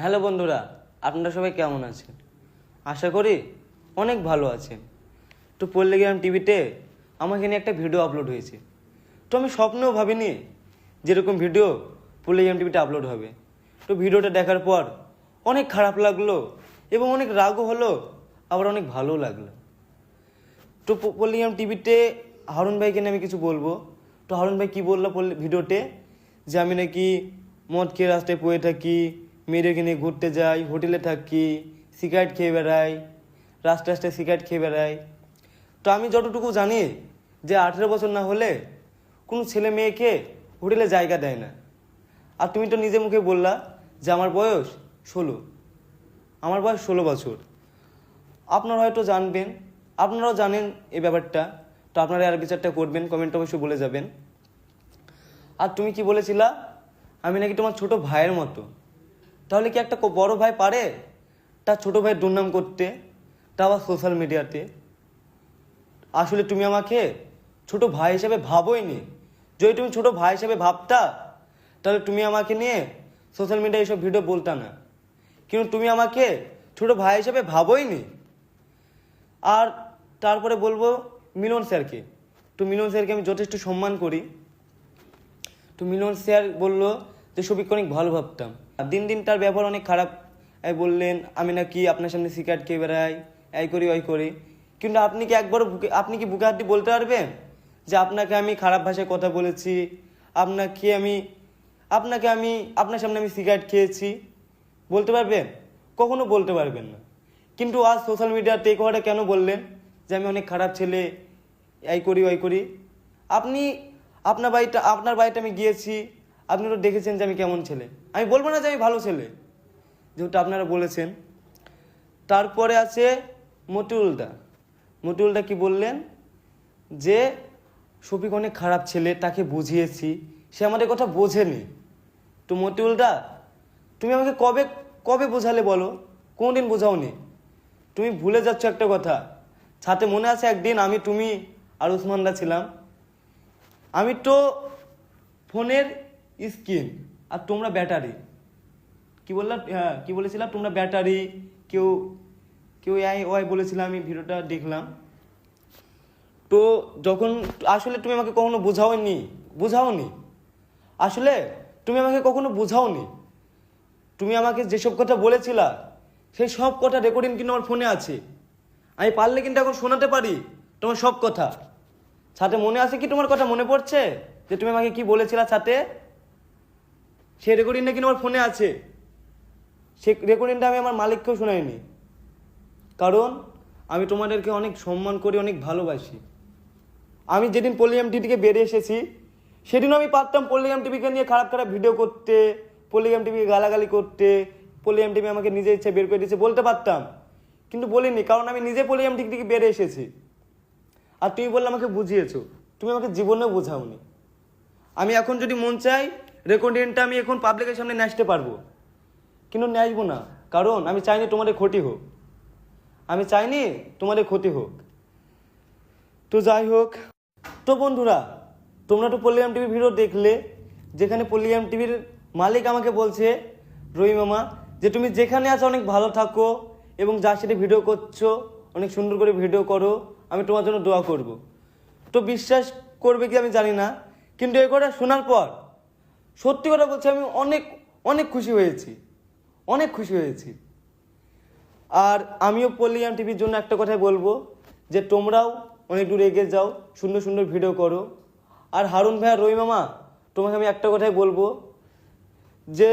Hello বন্ধুরা, আপনারা সবাই কেমন আছেন? আশা করি অনেক ভালো আছেন। তো পল্লীগ্রাম টিভিতে আমাকে নিয়ে একটা ভিডিও আপলোড হয়েছে। তো আমি স্বপ্নেও ভাবিনি যেরকম ভিডিও পল্লীগ্রাম টিভিতে আপলোড হবে। তো ভিডিওটা দেখার পর অনেক খারাপ লাগলো এবং অনেক রাগও হলো, আবার অনেক ভালোও লাগলো। তো পল্লীগ্রাম টিভিতে হারুন ভাইকে নিয়ে আমি কিছু বলবো। তো হারুন ভাই কী বললো ভিডিওতে, যে আমি নাকি মদ খেয়ে রাস্তায় পড়ে থাকি, মেয়েদেরকে নিয়ে ঘুরতে যাই, হোটেলে থাকি, সিগারেট খেয়ে বেড়াই, রাস্তায় রাস্তায় সিগারেট খেয়ে বেড়াই। তো আমি যতটুকু জানি যে 18 বছর না হলে কোনো ছেলে মেয়েকে হোটেলে জায়গা দেয় না। আর তুমি তো নিজে মুখে বললা যে আমার বয়স 16, আমার বয়স 16 বছর। আপনারা হয়তো জানবেন, আপনারাও জানেন এই ব্যাপারটা। তো আপনারা আর বিচারটা করবেন, কমেন্ট অবশ্যই বলে যাবেন। আর তুমি কি বলেছিলা আমি নাকি তোমার ছোট ভাইয়ের মতো। তাহলে কি একটা বড় ভাই পারে তার ছোট ভাইয়ের দুর্নাম করতে, তা আবার সোশ্যাল মিডিয়াতে? আসলে তুমি আমাকে ছোট ভাই হিসেবে ভাবোই নি। যদি তুমি ছোট ভাই হিসেবে ভাবতা তাহলে তুমি আমাকে নিয়ে সোশ্যাল মিডিয়ায় এইসব ভিডিও বলতা না। কিন্তু তুমি আমাকে ছোট ভাই হিসেবে ভাবোই নি। আর তারপরে বলবো মিলন স্যারকে। তো মিলন স্যারকে আমি যথেষ্ট সম্মান করি। তো মিলন স্যার বললো যে শফিককে অনেক ভালো ভাবতাম। আর দিন দিন তার ব্যবহার অনেক খারাপ। বললেন আমি নাকি আপনার সামনে সিগারেট খেয়ে বেড়াই, এই করি ওই করি। কিন্তু আপনি কি একবারও আপনি কি বুকে হাত দিয়ে বলতে পারবেন যে আপনাকে আমি খারাপ ভাষায় কথা বলেছি, আপনাকে আমি আপনার সামনে আমি সিগারেট খেয়েছি? বলতে পারবেন? কখনো বলতে পারবেন না। কিন্তু আজ সোশ্যাল মিডিয়াতে এই কথাটা কেন বললেন যে আমি অনেক খারাপ ছেলে, এই করি ওই করি? আপনি আপনার বাড়িতে আমি গিয়েছি, আপনি তো দেখেছেন যে আমি কেমন ছেলে। আমি বলবো না যে আমি ভালো ছেলে, যেহেতু আপনারা বলেছেন। তারপরে আছে মতিউলদা কি বললেন যে শফিক অনেক খারাপ ছেলে, তাকে বুঝিয়েছি, সে আমাদের কথা বোঝেনি। তো মতিউলদা, তুমি আমাকে কবে কবে বোঝালে বলো? কোনদিন বোঝাওনি। তুমি ভুলে যাচ্ছ একটা কথা। সাথে মনে আছে একদিন আমি, তুমি আর উসমানদা ছিলাম। আমি তো ফোনের স্ক্রিন আর তোমরা ব্যাটারি। কি বললাম? হ্যাঁ, কি বলেছিলাম? তোমরা ব্যাটারি, কেউ কেউ ওয়াই বলেছিলাম। আমি ভিডিওটা দেখলাম। তো যখন আসলে তুমি আমাকে কখনো বোঝাওনি। আসলে তুমি আমাকে কখনো বোঝাওনি। তুমি আমাকে যেসব কথা বলেছিলা সেই সব কথা রেকর্ডিং কিন্তু আমার ফোনে আছে। আমি পারলে কিন্তু এখন শোনাতে পারি তোমার সব কথা। সাথে মনে আছে কি, তোমার কথা মনে পড়ছে যে তুমি আমাকে কি বলেছিলা সাথে? সেই রেকর্ডিংটা কিন্তু আমার ফোনে আছে। সেই রেকর্ডিংটা আমি আমার মালিককেও শোনাইনি, কারণ আমি তোমাদেরকে অনেক সম্মান করি, অনেক ভালোবাসি। আমি যেদিন পল্লীগ্রাম টিভি থেকে বেরিয়ে এসেছি সেদিনও আমি পারতাম পল্লীগ্রাম টিভিকে নিয়ে খারাপ খারাপ ভিডিও করতে, পল্লীগ্রাম টিভিকে গালাগালি করতে, পল্লীগ্রাম টিভি আমাকে নিজে ইচ্ছে বের করে দিয়েছে বলতে পারতাম, কিন্তু বলিনি, কারণ আমি নিজে পল্লীগ্রাম টিভি থেকে বেরিয়ে এসেছি। আর তুমি বললে আমাকে বুঝিয়েছো, তুমি আমাকে জীবনেও বোঝাওনি। আমি এখন যদি মন চাই রেকর্ডিংটা আমি এখন পাবলিকের সামনে নাচতে পারবো, কিন্তু নাচবো না, কারণ আমি চাইনি তোমাদের ক্ষতি হোক। তো যাই হোক। তো বন্ধুরা, তোমরা তো পল্লীগ্রাম টিভির ভিডিও দেখলে, যেখানে পল্লীগ্রাম টিভির মালিক আমাকে বলছে, রহিম মামা, যে তুমি যেখানে আছো অনেক ভালো থাকো এবং যার সাথে ভিডিও করছো অনেক সুন্দর করে ভিডিও করো, আমি তোমার জন্য দোয়া করব। তো বিশ্বাস করবে কি আমি জানি না, কিন্তু এই কথা শোনার পর সত্যি কথা বলছি, আমি অনেক অনেক খুশি হয়েছি। আর আমিও পল্লীগ্রাম টিভির জন্য একটা কথাই বলবো, যে তোমরাও অনেক দূর এগিয়ে যাও, সুন্দর সুন্দর ভিডিও করো। আর হারুন ভাই আর রহিম মামা, তোমাকে আমি একটা কথাই বলবো, যে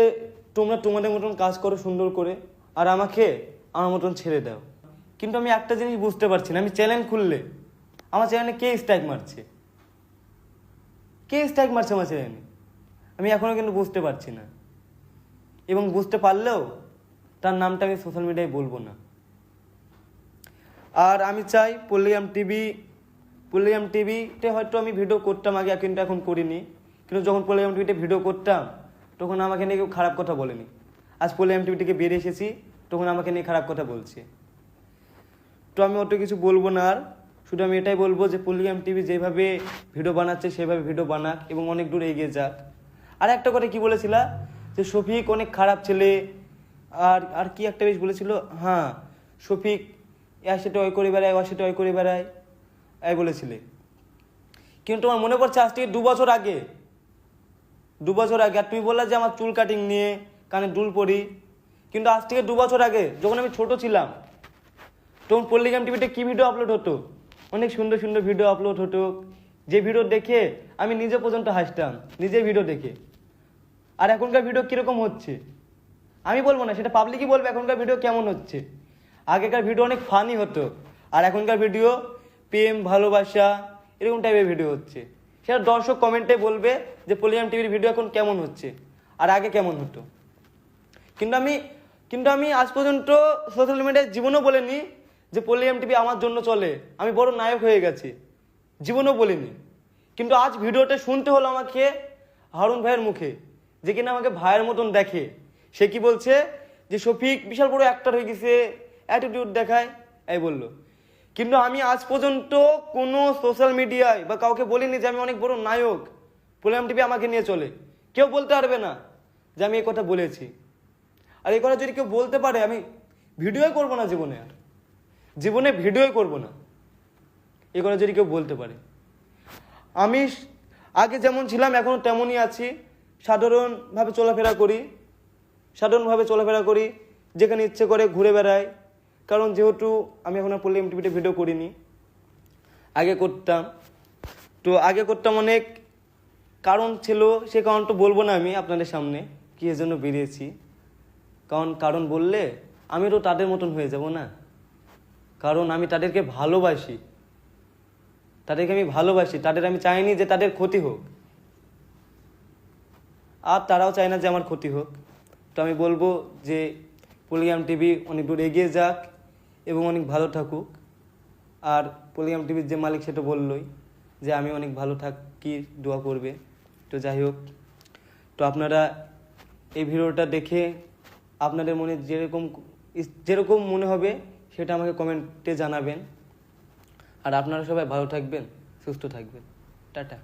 তোমরা তোমাদের মতন কাজ করো সুন্দর করে, আর আমাকে আমার মতন ছেড়ে দাও। কিন্তু আমি একটা জিনিস বুঝতে পারছি না, আমি চ্যানেল খুললে আমার চ্যানেলে কে স্ট্রাইক মারছে আমার চ্যানেলে? আমি এখনও কিন্তু বুঝতে পারছি না, এবং বুঝতে পারলেও তার নামটা আমি সোশ্যাল মিডিয়ায় বলবো না। আর আমি চাই পল্লীগ্রাম টিভিতে হয়তো আমি ভিডিও করতাম আগে, কিন্তু এখন করিনি। কিন্তু যখন পল্লীগ্রাম টিভিতে ভিডিও করতাম তখন আমাকে নিয়ে কেউ খারাপ কথা বলেনি। আজ পল্লীগ্রাম টিভি থেকে বেরিয়ে এসেছি, তখন আমাকে নিয়ে খারাপ কথা বলছে। তো আমি অত কিছু বলবো না। আর শুধু আমি এটাই বলবো যে পল্লীগ্রাম টিভি যেভাবে ভিডিও বানাচ্ছে সেভাবে ভিডিও বানাক এবং অনেক দূর এগিয়ে যাক। আর একটা কথা কি বলেছিলা, যে শফিক অনেক খারাপ ছেলে, আর আর কি একটা বেশ বলেছিল, হ্যাঁ শফিক এর সাথে ওই করে বেড়ায়, ওর সাথে ওই করে বেড়ায় এই বলেছিলে। কিন্তু আমার মনে পড়ছে আজ থেকে 2 বছর আগে আর তুমি বললা যে আমার চুল কাটিং নিয়ে, কানে দুল পরি। কিন্তু আজ থেকে 2 বছর আগে যখন আমি ছোট ছিলাম তখন পল্লিগ্রাম টিভিতে কি ভিডিও আপলোড হতো, অনেক সুন্দর সুন্দর ভিডিও আপলোড হতো, যে ভিডিও দেখে আমি নিজে পর্যন্ত হাসতাম নিজের ভিডিও দেখে। আর এখনকার ভিডিও কীরকম হচ্ছে আমি বলবো না, সেটা পাবলিকই বলবে এখনকার ভিডিও কেমন হচ্ছে। আগেকার ভিডিও অনেক ফানি হতো, আর এখনকার ভিডিও প্রেম ভালোবাসা এরকম টাইপের ভিডিও হচ্ছে। সেটা দর্শক কমেন্টে বলবে যে পল্লিগ্রাম টিভির ভিডিও এখন কেমন হচ্ছে আর আগে কেমন হতো। কিন্তু আমি আজ পর্যন্ত সোশ্যাল মিডিয়ায় জীবনও বলিনি যে পল্লিগ্রাম টিভি আমার জন্য চলে, আমি বড় নায়ক হয়ে গেছি, জীবনও বলিনি। কিন্তু আজ ভিডিওটা শুনতে হলো আমাকে হারুন ভাইয়ের মুখে, যে কিনা আমাকে ভাইয়ের মতন দেখে। সে কি বলছে যে শফিক বিশাল বড় অ্যাক্টর হয়ে গেছে, অ্যাটিটিউড দেখায় এই বললো। কিন্তু আমি আজ পর্যন্ত কোনো সোশ্যাল মিডিয়ায় বা কাউকে বলিনি যে আমি অনেক বড় নায়ক, পল্লিগ্রাম টিভি আমাকে নিয়ে চলে। কেউ বলতে পারবে না যে আমি এই কথা বলেছি। আর এই কথা যদি কেউ বলতে পারে আমি ভিডিওই করবো না, জীবনে ভিডিওই করবো না। এই কথা যদি কেউ বলতে পারে, আমি আগে যেমন ছিলাম এখনও তেমনই আছি, সাধারণভাবে চলাফেরা করি, যেখানে ইচ্ছে করে ঘুরে বেড়াই। কারণ যেহেতু আমি এখন আর পল্লিগ্রাম টিভিতে ভিডিও করিনি, আগে করতাম অনেক কারণ ছিল, সে কারণটা বলবো না আমি আপনাদের সামনে কি এর জন্য বেরিয়েছি। কারণ বললে আমি তো তাদের মতন হয়ে যাব না, কারণ আমি তাদেরকে ভালোবাসি, তাদের আমি চাইনি যে তাদের ক্ষতি হোক, আর তারাও চায় না যে আমার ক্ষতি হোক। তো আমি বলবো যে পল্লিগ্রাম টিভি অনেক দূর এগিয়ে যাক এবং অনেক ভালো থাকুক। আর পল্লিগ্রাম টিভির যে মালিক সেটা বললই যে আমি অনেক ভালো থাকি, দোয়া করবে। তো যাই হোক, তো আপনারা এই ভিডিওটা দেখে আপনাদের মনে যেরকম মনে হবে সেটা আমাকে কমেন্টে জানাবেন। আর আপনারা সবাই ভালো থাকবেন, সুস্থ থাকবেন। টাটা।